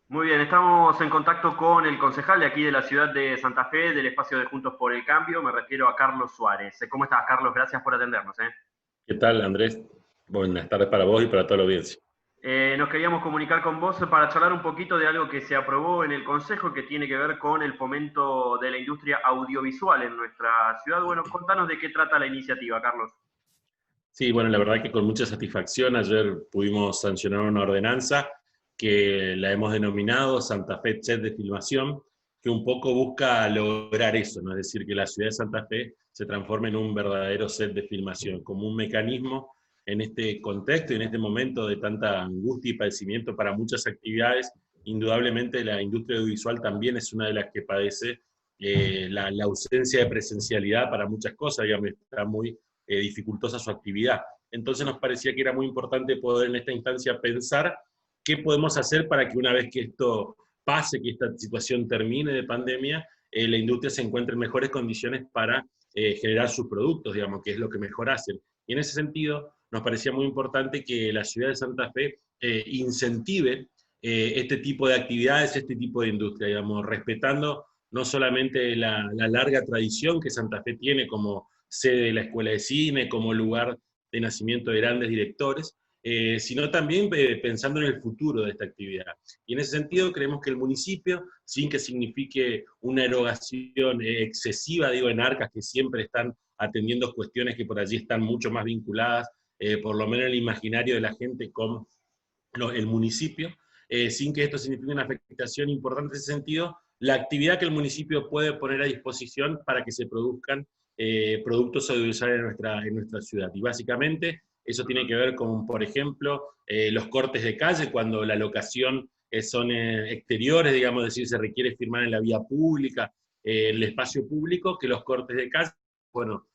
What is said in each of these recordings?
Muy bien, estamos en contacto con el concejal de aquí de la ciudad de Santa Fe, del espacio de Juntos por el Cambio. Me refiero a Carlos Suárez. ¿Cómo estás, Carlos? Gracias por atendernos. ¿Qué tal, Andrés? Buenas tardes para vos y para toda la audiencia. Nos queríamos comunicar con vos para charlar un poquito de algo que se aprobó en el Consejo que tiene que ver con el fomento de la industria audiovisual en nuestra ciudad. Bueno, contanos de qué trata la iniciativa, Carlos. Sí, bueno, la verdad que con mucha satisfacción ayer pudimos sancionar una ordenanza que la hemos denominado Santa Fe Set de Filmación, que un poco busca lograr eso, ¿no? Es decir, que la ciudad de Santa Fe se transforme en un verdadero set de filmación, como un mecanismo en este contexto y en este momento de tanta angustia y padecimiento para muchas actividades. Indudablemente la industria audiovisual también es una de las que padece la ausencia de presencialidad para muchas cosas, digamos, está muy dificultosa su actividad. Entonces nos parecía que era muy importante poder en esta instancia pensar qué podemos hacer para que una vez que esto pase, que esta situación termine de pandemia, la industria se encuentre en mejores condiciones para generar sus productos, digamos, que es lo que mejor hacen. Y en ese sentido, nos parecía muy importante que la ciudad de Santa Fe incentive este tipo de actividades, este tipo de industria, digamos, respetando no solamente la larga tradición que Santa Fe tiene como sede de la Escuela de Cine, como lugar de nacimiento de grandes directores, sino también pensando en el futuro de esta actividad. Y en ese sentido creemos que el municipio, sin que signifique una erogación excesiva, digo, en arcas que siempre están atendiendo cuestiones que por allí están mucho más vinculadas, por lo menos en el imaginario de la gente, con el municipio, sin que esto signifique una afectación importante en ese sentido, la actividad que el municipio puede poner a disposición para que se produzcan productos audiovisuales en nuestra ciudad. Y básicamente eso tiene que ver con, por ejemplo, los cortes de calle, cuando la locación son exteriores, digamos, es decir, se requiere firmar en la vía pública, el espacio público, que los cortes de calle, bueno,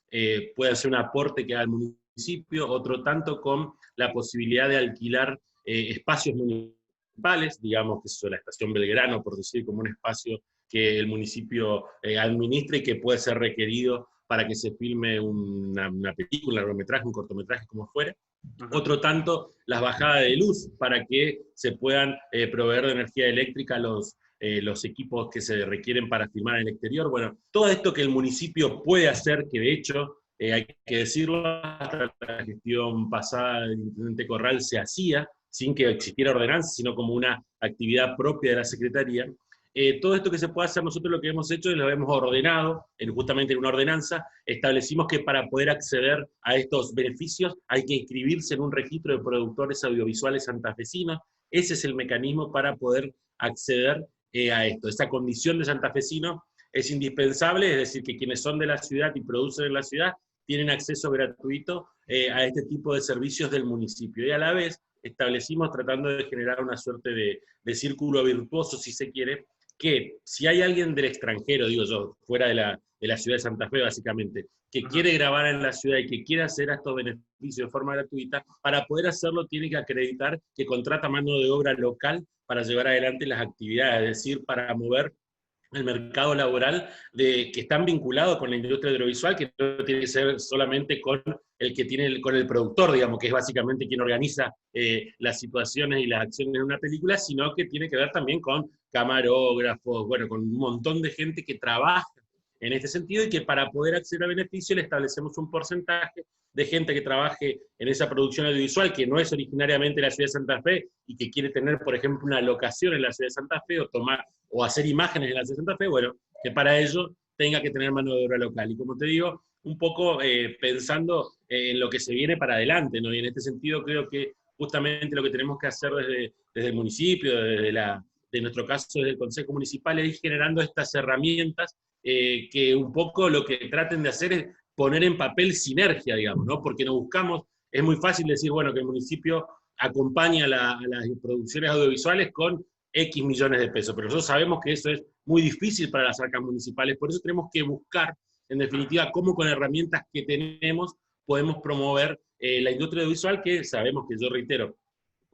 puede ser un aporte que haga el municipio, otro tanto con la posibilidad de alquilar espacios municipales, digamos que es la estación Belgrano, por decir, como un espacio que el municipio administra y que puede ser requerido para que se filme una película, un largometraje, un cortometraje, como fuera. Uh -huh. Otro tanto, las bajadas de luz para que se puedan proveer de energía eléctrica los equipos que se requieren para filmar en el exterior. Bueno, todo esto que el municipio puede hacer, que de hecho, hay que decirlo, hasta la gestión pasada del intendente Corral se hacía, sin que existiera ordenanza, sino como una actividad propia de la Secretaría. Todo esto que se puede hacer, nosotros lo que hemos hecho es lo hemos ordenado, justamente en una ordenanza, establecimos que para poder acceder a estos beneficios hay que inscribirse en un registro de productores audiovisuales santafesinos. Ese es el mecanismo para poder acceder a esto. Esa condición de santafesino es indispensable, es decir, que quienes son de la ciudad y producen en la ciudad tienen acceso gratuito a este tipo de servicios del municipio. Y a la vez establecimos, tratando de generar una suerte de círculo virtuoso, si se quiere, que si hay alguien del extranjero, digo yo, fuera de la ciudad de Santa Fe básicamente, que Uh -huh. quiere grabar en la ciudad y que quiere hacer estos beneficios de forma gratuita, para poder hacerlo tiene que acreditar que contrata mano de obra local para llevar adelante las actividades, es decir, para mover el mercado laboral que están vinculados con la industria audiovisual, que no tiene que ser solamente con el que tiene con el productor, digamos, que es básicamente quien organiza las situaciones y las acciones en una película, sino que tiene que ver también con camarógrafos, bueno, con un montón de gente que trabaja en este sentido y que para poder acceder a beneficio le establecemos un porcentaje de gente que trabaje en esa producción audiovisual que no es originariamente de la ciudad de Santa Fe y que quiere tener, por ejemplo, una locación en la ciudad de Santa Fe o hacer imágenes en la ciudad de Santa Fe, bueno, que para ello tenga que tener mano de obra local. Y como te digo, un poco pensando en lo que se viene para adelante, ¿no? Y en este sentido creo que justamente lo que tenemos que hacer desde el municipio, de nuestro caso desde el Consejo Municipal, es ir generando estas herramientas que un poco lo que traten de hacer es poner en papel sinergia, digamos, ¿no? Porque nos buscamos, es muy fácil decir, bueno, que el municipio acompaña a las producciones audiovisuales con X millones de pesos, pero nosotros sabemos que eso es muy difícil para las arcas municipales, por eso tenemos que buscar, en definitiva, cómo con herramientas que tenemos podemos promover la industria audiovisual, que sabemos que, yo reitero,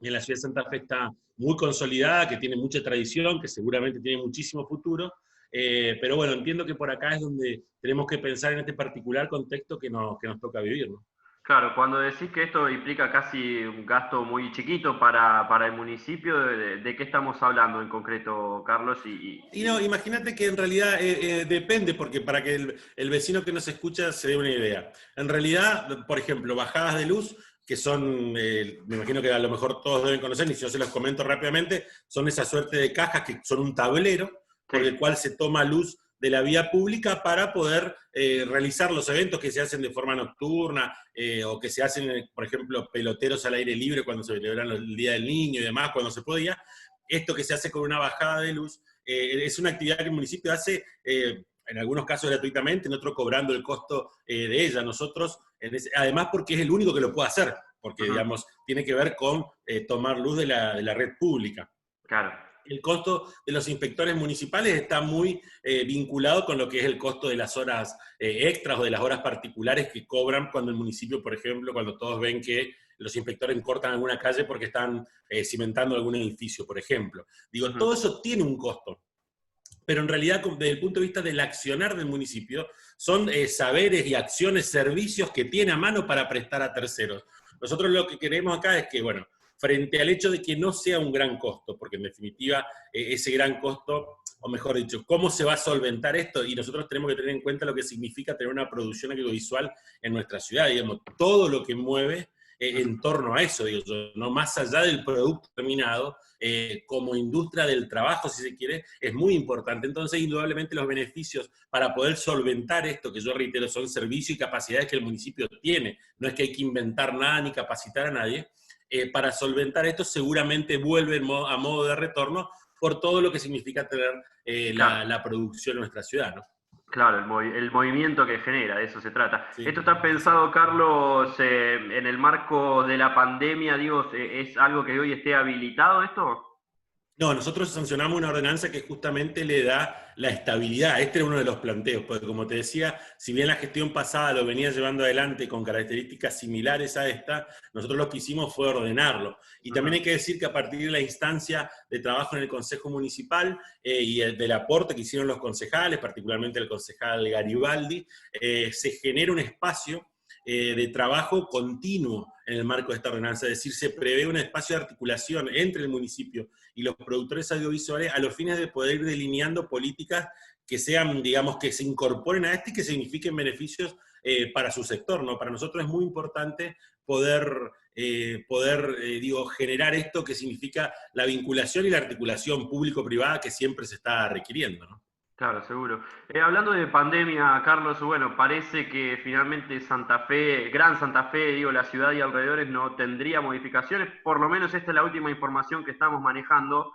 en la ciudad de Santa Fe está muy consolidada, que tiene mucha tradición, que seguramente tiene muchísimo futuro, pero bueno, entiendo que por acá es donde tenemos que pensar en este particular contexto que nos toca vivir, ¿no? Claro, cuando decís que esto implica casi un gasto muy chiquito para el municipio, ¿de qué estamos hablando en concreto, Carlos? Y no, imagínate que en realidad depende, porque para que el vecino que nos escucha se dé una idea. En realidad, por ejemplo, bajadas de luz, que son, me imagino que a lo mejor todos deben conocer, y si yo se los comento rápidamente, son esa suerte de cajas que son un tablero por el Sí. cual se toma luz de la vía pública para poder realizar los eventos que se hacen de forma nocturna, o que se hacen, por ejemplo, peloteros al aire libre cuando se celebran el Día del Niño y demás, cuando se podía. Esto que se hace con una bajada de luz es una actividad que el municipio hace, en algunos casos gratuitamente, en otros cobrando el costo de ella. Nosotros, además porque es el único que lo puede hacer, porque Ujú. digamos, tiene que ver con tomar luz de la red pública. Claro. El costo de los inspectores municipales está muy vinculado con lo que es el costo de las horas extras o de las horas particulares que cobran cuando el municipio, por ejemplo, cuando todos ven que los inspectores cortan alguna calle porque están cimentando algún edificio, por ejemplo. Digo, Ujú. todo eso tiene un costo, pero en realidad desde el punto de vista del accionar del municipio, son saberes y acciones, servicios que tiene a mano para prestar a terceros. Nosotros lo que queremos acá es que, bueno, frente al hecho de que no sea un gran costo, porque en definitiva ese gran costo, o mejor dicho, cómo se va a solventar esto, y nosotros tenemos que tener en cuenta lo que significa tener una producción audiovisual en nuestra ciudad, digamos, todo lo que mueve en torno a eso, digo yo, no más allá del producto terminado, como industria del trabajo, si se quiere, es muy importante. Entonces, indudablemente los beneficios para poder solventar esto, que yo reitero, son servicios y capacidades que el municipio tiene, no es que hay que inventar nada ni capacitar a nadie, para solventar esto seguramente vuelven a modo de retorno por todo lo que significa tener Claro. la producción en nuestra ciudad, ¿no? Claro, el movimiento que genera, de eso se trata. Sí, ¿Esto está sí, sí. pensado, Carlos, en el marco de la pandemia? Digo, ¿es algo que hoy esté habilitado esto? No, nosotros sancionamos una ordenanza que justamente le da la estabilidad. Este era uno de los planteos, porque como te decía, si bien la gestión pasada lo venía llevando adelante con características similares a esta, nosotros lo que hicimos fue ordenarlo. Y también Ujú. hay que decir que a partir de la instancia de trabajo en el Consejo Municipal y del aporte que hicieron los concejales, particularmente el concejal Garibaldi, se genera un espacio de trabajo continuo en el marco de esta ordenanza, es decir, se prevé un espacio de articulación entre el municipio y los productores audiovisuales a los fines de poder ir delineando políticas que sean, digamos, que se incorporen a este y que signifiquen beneficios para su sector, ¿no? Para nosotros es muy importante digo, generar esto que significa la vinculación y la articulación público-privada que siempre se está requiriendo, ¿no? Claro, seguro. Hablando de pandemia, Carlos, bueno, parece que finalmente Santa Fe, Gran Santa Fe, digo, la ciudad y alrededores no tendría modificaciones, por lo menos esta es la última información que estamos manejando,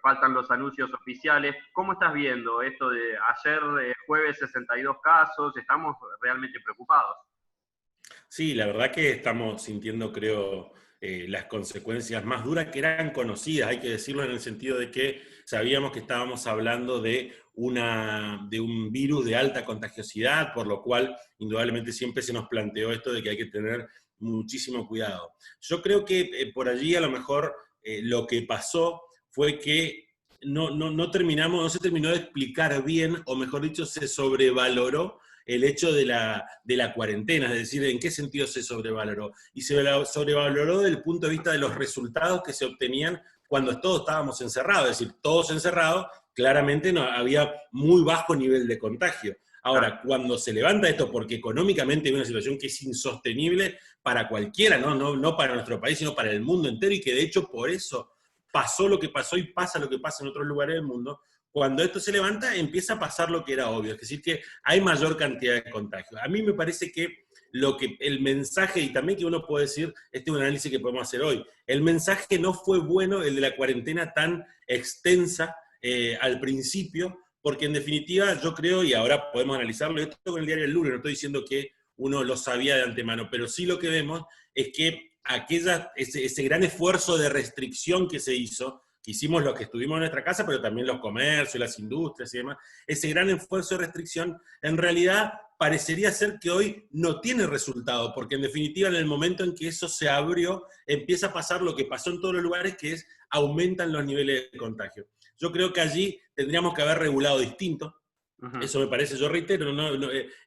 faltan los anuncios oficiales. ¿Cómo estás viendo esto de ayer, jueves, 62 casos? Estamos realmente preocupados. Sí, la verdad que estamos sintiendo, creo, las consecuencias más duras que eran conocidas, hay que decirlo en el sentido de que sabíamos que estábamos hablando de un virus de alta contagiosidad, por lo cual indudablemente siempre se nos planteó esto de que hay que tener muchísimo cuidado. Yo creo que por allí a lo mejor lo que pasó fue que no se terminó de explicar bien, o mejor dicho, se sobrevaloró el hecho de la cuarentena, es decir, en qué sentido se sobrevaloró. Y se sobrevaloró desde el punto de vista de los resultados que se obtenían cuando todos estábamos encerrados, es decir, todos encerrados, claramente no, había muy bajo nivel de contagio. Claro. Ahora, cuando se levanta esto, porque económicamente hay una situación que es insostenible para cualquiera, no para nuestro país, sino para el mundo entero, y que de hecho por eso pasó lo que pasó y pasa lo que pasa en otros lugares del mundo, cuando esto se levanta empieza a pasar lo que era obvio, es decir, que hay mayor cantidad de contagios. A mí me parece que el mensaje, y también que uno puede decir, este es un análisis que podemos hacer hoy, el mensaje no fue bueno el de la cuarentena tan extensa al principio, porque en definitiva yo creo, y ahora podemos analizarlo, esto con el diario El Lunes, no estoy diciendo que uno lo sabía de antemano, pero sí lo que vemos es que ese gran esfuerzo de restricción que se hizo, que hicimos los que estuvimos en nuestra casa, pero también los comercios, las industrias y demás, ese gran esfuerzo de restricción, en realidad parecería ser que hoy no tiene resultado, porque en definitiva en el momento en que eso se abrió, empieza a pasar lo que pasó en todos los lugares, que es aumentan los niveles de contagio. Yo creo que allí tendríamos que haber regulado distinto, Ujú. Eso me parece, yo reitero,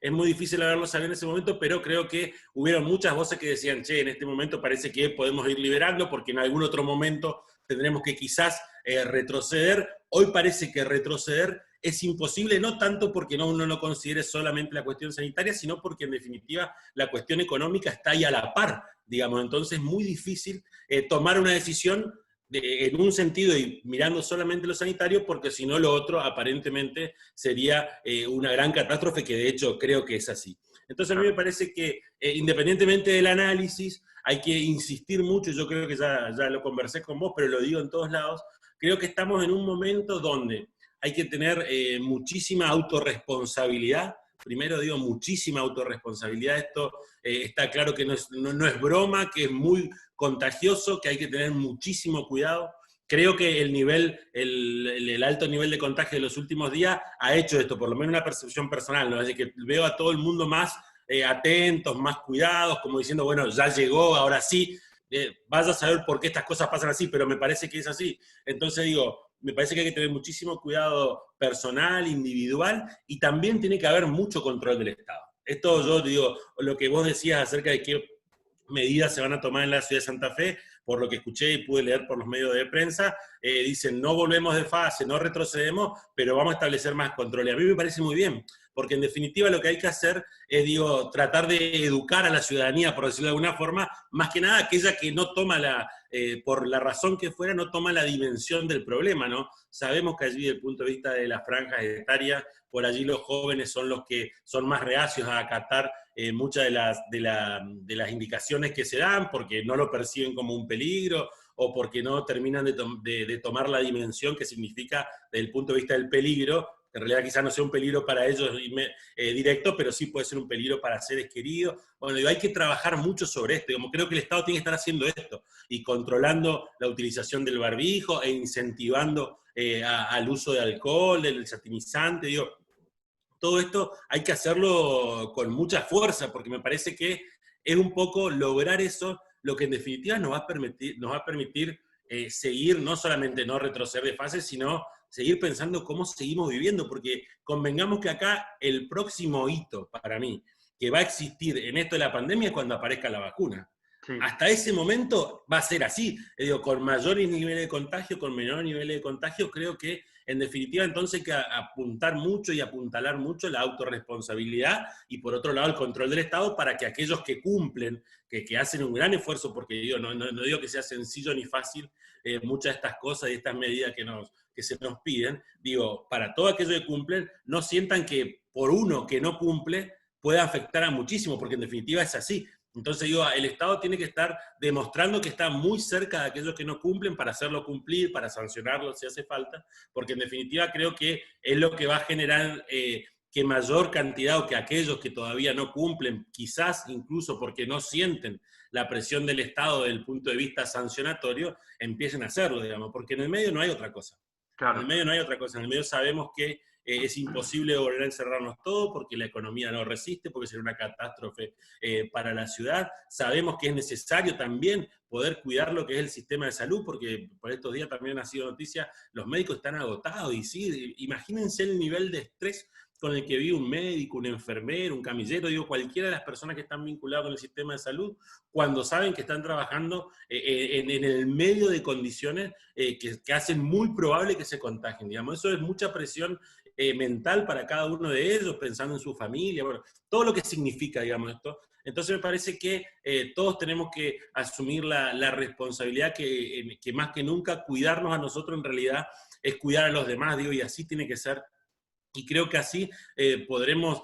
es muy difícil haberlo sabido en ese momento, pero creo que hubieron muchas voces que decían, che, en este momento parece que podemos ir liberando porque en algún otro momento tendremos que quizás retroceder. Hoy parece que retroceder es imposible, no tanto porque uno no considere solamente la cuestión sanitaria, sino porque en definitiva la cuestión económica está ahí a la par, digamos. Entonces es muy difícil tomar una decisión en un sentido y mirando solamente lo sanitario, porque si no lo otro aparentemente sería una gran catástrofe, que de hecho creo que es así. Entonces a mí me Claro. parece que independientemente del análisis, hay que insistir mucho, yo creo que ya lo conversé con vos, pero lo digo en todos lados, creo que estamos en un momento donde hay que tener muchísima autorresponsabilidad. Primero digo, muchísima autorresponsabilidad. Esto está claro que no es broma, que es muy contagioso, que hay que tener muchísimo cuidado. Creo que el alto nivel de contagio de los últimos días ha hecho esto, por lo menos una percepción personal, ¿no? Es decir, que veo a todo el mundo más atentos, más cuidados, como diciendo, bueno, ya llegó, ahora sí, vaya a saber por qué estas cosas pasan así, pero me parece que es así. Entonces digo, me parece que hay que tener muchísimo cuidado personal, individual, y también tiene que haber mucho control del Estado. Esto yo digo, lo que vos decías acerca de qué medidas se van a tomar en la ciudad de Santa Fe, por lo que escuché y pude leer por los medios de prensa, dicen no volvemos de fase, no retrocedemos, pero vamos a establecer más control. Y a mí me parece muy bien, porque en definitiva lo que hay que hacer es, digo, tratar de educar a la ciudadanía, por decirlo de alguna forma, más que nada aquella que no toma por la razón que fuera, no toma la dimensión del problema, ¿no? Sabemos que allí, desde el punto de vista de las franjas etarias, por allí los jóvenes son los que son más reacios a acatar muchas de las indicaciones que se dan, porque no lo perciben como un peligro, o porque no terminan de tomar la dimensión que significa desde el punto de vista del peligro. En realidad quizás no sea un peligro para ellos directo, pero sí puede ser un peligro para seres queridos. Bueno, hay que trabajar mucho sobre esto. Como creo que el Estado tiene que estar haciendo esto, y controlando la utilización del barbijo, e incentivando al uso de alcohol, del satinizante, digo, todo esto hay que hacerlo con mucha fuerza, porque me parece que es un poco lograr eso lo que en definitiva nos va a permitir seguir, no solamente no retroceder de fase, sino seguir pensando cómo seguimos viviendo, porque convengamos que acá el próximo hito para mí que va a existir en esto de la pandemia es cuando aparezca la vacuna. Sí. Hasta ese momento va a ser así, digo, con mayores niveles de contagio, con menores niveles de contagio, creo que en definitiva entonces hay que apuntar mucho y apuntalar mucho la autorresponsabilidad y por otro lado el control del Estado para que aquellos que cumplen, que hacen un gran esfuerzo, porque digo, no digo que sea sencillo ni fácil muchas de estas cosas y estas medidas que se nos piden, digo, para todos aquellos que cumplen, no sientan que por uno que no cumple puede afectar a muchísimo, porque en definitiva es así. Entonces digo, el Estado tiene que estar demostrando que está muy cerca de aquellos que no cumplen para hacerlo cumplir, para sancionarlos si hace falta, porque en definitiva creo que es lo que va a generar que mayor cantidad o que aquellos que todavía no cumplen, quizás incluso porque no sienten la presión del Estado desde el punto de vista sancionatorio, empiecen a hacerlo, digamos, porque en el medio no hay otra cosa. En el Claro. medio no hay otra cosa, en el medio sabemos que es imposible volver a encerrarnos todos porque la economía no resiste, porque sería una catástrofe para la ciudad. Sabemos que es necesario también poder cuidar lo que es el sistema de salud, porque por estos días también ha sido noticia, los médicos están agotados, y sí, imagínense el nivel de estrés con el que vive un médico, un enfermero, un camillero, digo, cualquiera de las personas que están vinculadas con el sistema de salud, cuando saben que están trabajando en el medio de condiciones que hacen muy probable que se contagien, digamos. Eso es mucha presión mental para cada uno de ellos, pensando en su familia, bueno, todo lo que significa, digamos, esto. Entonces me parece que todos tenemos que asumir la responsabilidad que más que nunca cuidarnos a nosotros en realidad es cuidar a los demás, digo, y así tiene que ser. Y creo que así podremos,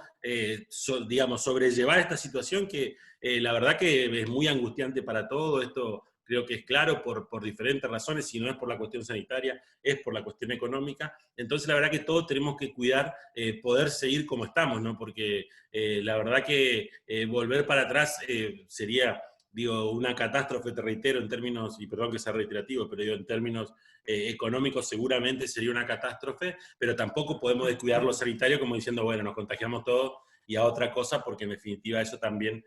digamos, sobrellevar esta situación que la verdad que es muy angustiante para todos. Esto creo que es claro por diferentes razones, si no es por la cuestión sanitaria, es por la cuestión económica. Entonces la verdad que todos tenemos que cuidar poder seguir como estamos, ¿no? Porque la verdad que volver para atrás sería, digo, una catástrofe, te reitero, en términos, y perdón que sea reiterativo, pero digo, en términos económicos seguramente sería una catástrofe, pero tampoco podemos descuidar lo sanitario como diciendo, bueno, nos contagiamos todos y a otra cosa, porque en definitiva eso también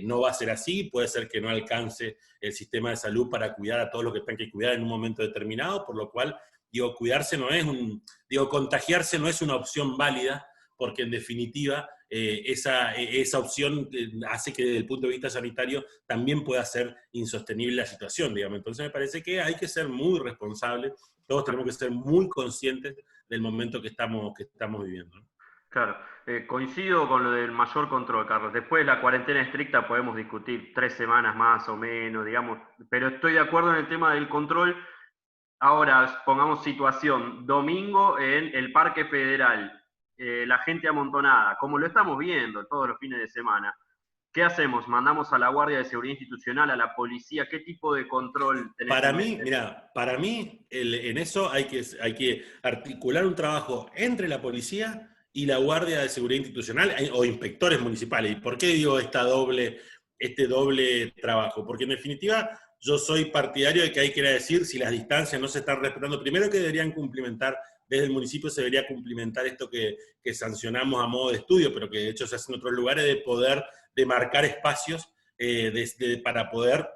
no va a ser así, puede ser que no alcance el sistema de salud para cuidar a todos los que tengan que cuidar en un momento determinado, por lo cual, digo, contagiarse no es una opción válida, porque en definitiva esa opción hace que desde el punto de vista sanitario también pueda ser insostenible la situación, digamos. Entonces me parece que hay que ser muy responsables, todos tenemos que ser muy conscientes del momento que estamos viviendo, ¿no? Claro, coincido con lo del mayor control, Carlos. Después de la cuarentena estricta podemos discutir 3 semanas más o menos, digamos, pero estoy de acuerdo en el tema del control. Ahora, pongamos situación, domingo en el Parque Federal, la gente amontonada, como lo estamos viendo todos los fines de semana. ¿Qué hacemos? ¿Mandamos a la Guardia de Seguridad Institucional, a la policía? ¿Qué tipo de control tenés Para en mí, mente? mira, para mí en eso hay que articular un trabajo entre la policía y la Guardia de Seguridad Institucional o inspectores municipales. ¿Y por qué digo este doble trabajo? Porque en definitiva yo soy partidario de que hay que ir a decir si las distancias no se están respetando. Primero que deberían cumplimentar, desde el municipio se debería cumplimentar esto que sancionamos a modo de estudio, pero que de hecho se hace en otros lugares, de poder demarcar espacios para poder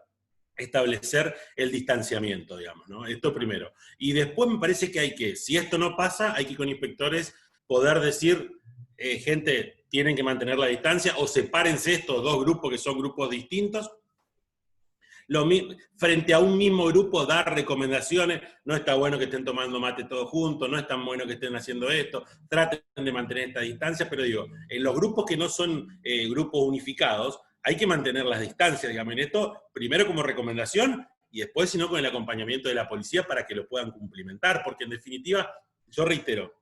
establecer el distanciamiento, digamos, ¿no? Esto primero. Y después me parece que si esto no pasa, hay que con inspectores poder decir, gente, tienen que mantener la distancia, o sepárense estos dos grupos que son grupos distintos. Frente a un mismo grupo, dar recomendaciones, no está bueno que estén tomando mate todos juntos, no es tan bueno que estén haciendo esto, traten de mantener esta distancia, pero digo, en los grupos que no son grupos unificados, hay que mantener las distancias, digamos, en esto, primero como recomendación, y después, si no, con el acompañamiento de la policía para que lo puedan cumplimentar, porque en definitiva, yo reitero,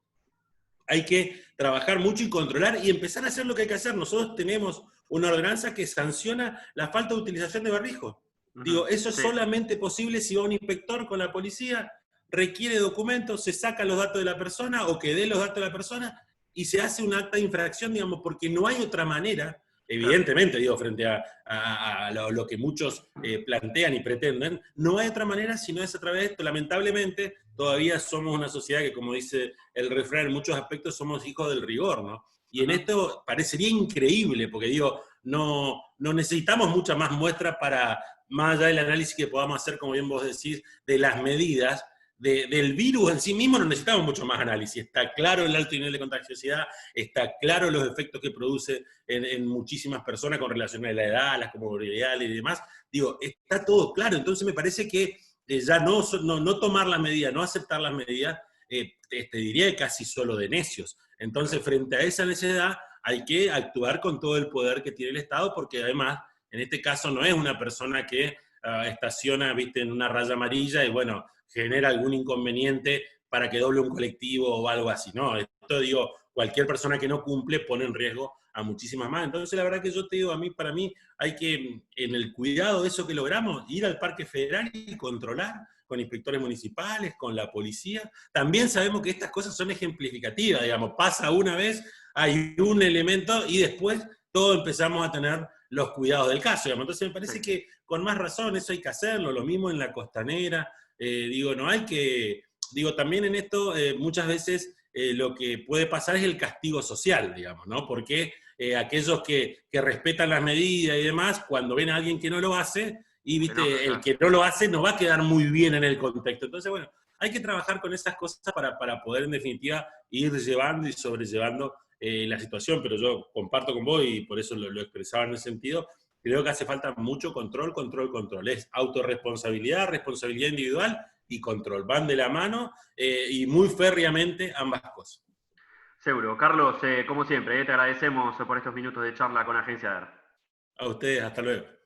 hay que trabajar mucho y controlar y empezar a hacer lo que hay que hacer. Nosotros tenemos una ordenanza que sanciona la falta de utilización de barbijo. Digo, eso es Sí. solamente posible si va un inspector con la policía, requiere documentos, se sacan los datos de la persona o que dé los datos de la persona y se hace un acta de infracción, digamos, porque no hay otra manera, evidentemente, digo, frente a lo que muchos plantean y pretenden, no hay otra manera si no es a través de esto. Lamentablemente, todavía somos una sociedad que, como dice el refrán, en muchos aspectos somos hijos del rigor, ¿no? Y en esto parecería increíble, porque digo, no necesitamos mucha más muestra para, más allá del análisis que podamos hacer, como bien vos decís, de las medidas, del virus en sí mismo no necesitamos mucho más análisis. Está claro el alto nivel de contagiosidad, está claro los efectos que produce en muchísimas personas con relación a la edad, las comorbilidades y demás. Digo, está todo claro. Entonces me parece que ya no tomar las medidas, no aceptar las medidas, te diría que casi solo de necios. Entonces, frente a esa necesidad, hay que actuar con todo el poder que tiene el Estado, porque además, en este caso, no es una persona que estaciona, viste, en una raya amarilla y, bueno, genera algún inconveniente para que doble un colectivo o algo así. No, esto, digo, cualquier persona que no cumple pone en riesgo a muchísimas más. Entonces, la verdad que yo te digo, para mí, hay que, en el cuidado de eso que logramos, ir al Parque Federal y controlar con inspectores municipales, con la policía. También sabemos que estas cosas son ejemplificativas, digamos, pasa una vez, hay un elemento y después todos empezamos a tener los cuidados del caso, digamos. Entonces me parece que con más razón eso hay que hacerlo, lo mismo en la costanera, digo, no hay que, digo, también en esto muchas veces lo que puede pasar es el castigo social, digamos, ¿no? Porque aquellos que respetan las medidas y demás, cuando ven a alguien que no lo hace, y viste, el que no lo hace no va a quedar muy bien en el contexto. Entonces, bueno, hay que trabajar con esas cosas para poder en definitiva ir llevando y sobrellevando la situación, pero yo comparto con vos y por eso lo expresaba en ese sentido, creo que hace falta mucho control, control, control. Es autorresponsabilidad, responsabilidad individual y control. Van de la mano y muy férreamente ambas cosas. Seguro. Carlos, como siempre, te agradecemos por estos minutos de charla con Agencia DER. A ustedes, hasta luego.